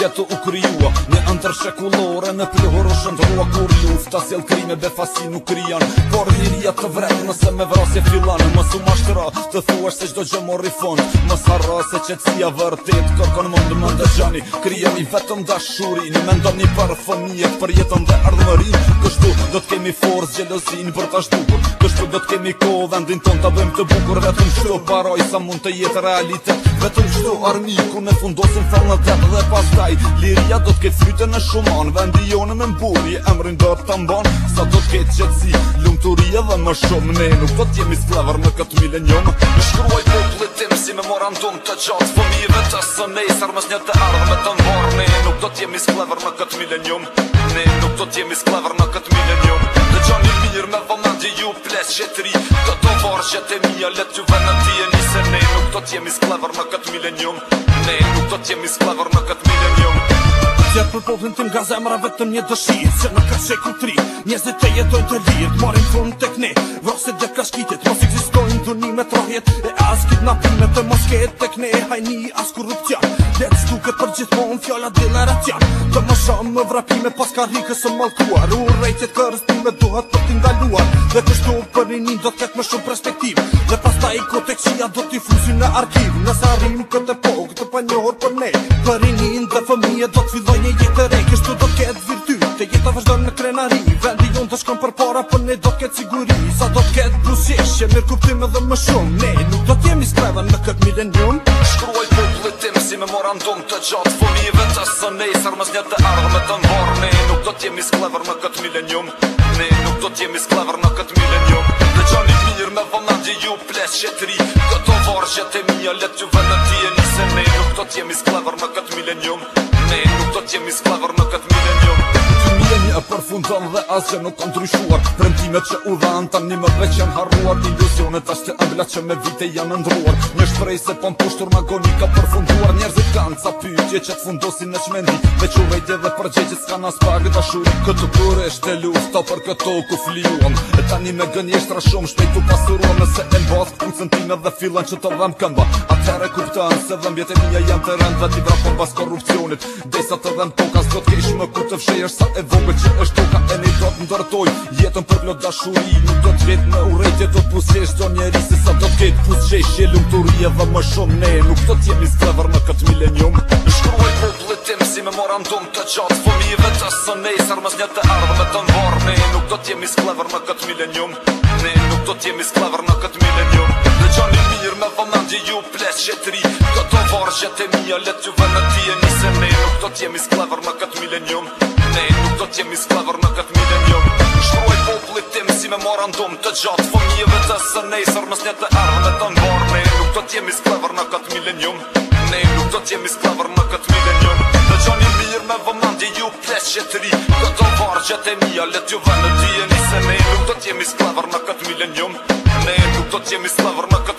jetë u kryua një ëndër shekullore në pluhur u shëndrua kur lufta sjell krime befasi nuk krijan por liria të vret nëse me vrasje fillan mos u mashtra të thuash se çdo gjë morri fond mos harro se qetësia vërtet kërkon mund më dëgjoni krijoni vetëm dashurinë mendoni për fëmijët për jetën dhe ardhmërinë kështu do të kemi forcë xhelozinë për ta shtukur kështu do të kemi kohë vendin ton ta bëjmë të bukur vetëm kështu paroj sa mund të jetë realitet vetëm kështu armiku ne fundosim fallëtet dhe pastaj liria do të ketë frytën në shuman vendi jonë me mburje emrin do të mban sa do të ketë qetësi lumturia dhe më shumë ne nuk do të jemi sklavër në këtë milenium shkruaj popullit tim si memorandum të gjatë fëmijëve të së nesër mes një të ardhme të mbarë ne nuk do të jemi sklavër në këtë milenium ne nuk do të jemi sklavër në këtë milenium dëgjoni mirë me vëmendje ju ples qetëri do të vargjet e mia let juve në dijeni se ne nuk do të jemi sklavër në këtë milenium ne nuk do të jemi sklavër në këtë milenium Gjetë për poplin tim nga zemra vetëm një dëshirë që në ka shekull 3 njerëzit të jetojnë të lirë të marrin fund tek ne vrasit dhe kashkitit mos ekzistojnë dënimet rrahjet e as kidnapimet e mos ketë tek ne hajni as korrupcion let shtuket për gjithmonë fjala deklaracion të më shumë më vrapime pas karrikës së mallkuar urrejtjet kërstime duhet të t'indaluar dhe kështu për rinin do të ketë më shumë perspektiv dhe pastaj koteksia do t'i fusi në arkiv nëse arrim këtë epokë të panjohur për ne për rinin dhe fëmijët do të fillojnë një jetë e re, kështu do t'ket virtyt të jeta vazhdon në krenari vendi jonë të shkon për para për ne do t'ket siguri sa do t'ket buzëqeshje mirë kuptim edhe më shumë ne nuk do t'jemi sklavë në këtë milenium shkruaj popullit tim si memorandum të gjatë fëmijëve të së nesër mes një të ardhme të mbarë ne nuk do t'jemi sklavër në këtë milenium ne nuk do t'jemi sklavër në këtë milenium dëgjoni mirë me vëmendje ju ples qetëri këto vargjet e mia let juve në dijeni se ne nuk do t'jemi sklavër në këtë milenium ne nuk do t'jemi sklavër në këtë milenium e përfundon dhe asgjë nuk ka ndryshuar premtimet që u dhan tani më veç janë harruar iluzionet as të ëmbla që me vite janë ndruar një shpresë po mpushtur magoni ka përfunduar njerëzit kanë ca pyetje që të fundosin në çmendi veç urrejtje dhe përgjigje s'kan as pak dashuri këtu kurresht e lufta për këto ku fliuam e tani me gënjeshtra shumë shpejt u pasuruam nëse e mbas kucën time dhe fillon që të dham këmba atëherë kupton se dhëmbjet e mia janë të rënda ti vrapon pas korrupsionit desa të dhëm tokas do të kesh më ku të fshehësh sa e vogël që është toka e një do të ndërtoj jetën për plot dashuri nuk do të vetë në urrejtje do t'pusjesh do njeri se sa do t'ketë pusqeshje lumturie dhe më shumë ne nuk do t'jemi sklavër në këtë milenium shkruaj popullit tim si memorandum të gjatë fëmijëve të së nesër mes një të ardhme të mbarë ne nuk do t'jemi sklavër në këtë milenium ne nuk do t'jemi sklavër në këtë milenium dëgjoni mirë me vëmendje ju ples qetëri këto vargjet e mia let juve në dijeni se ne nuk do t'jemi sklavër në këtë milenium ne nuk do t'jemi sklavër në këtë milenium shkruaj popullit tim si memorandum të gjatë fëmijëve të së nesër mes një të ardhme të mbarë ne nuk do t'jemi sklavër në këtë milenium ne nuk do t'jemi sklavër në këtë milenium dëgjoni mirë me vëmendje ju ples qetëri këto vargjet e mia let juve në dijeni se ne nuk do t'jemi sklavër në këtë milenium ne nuk do t'jemi sklavër në këtë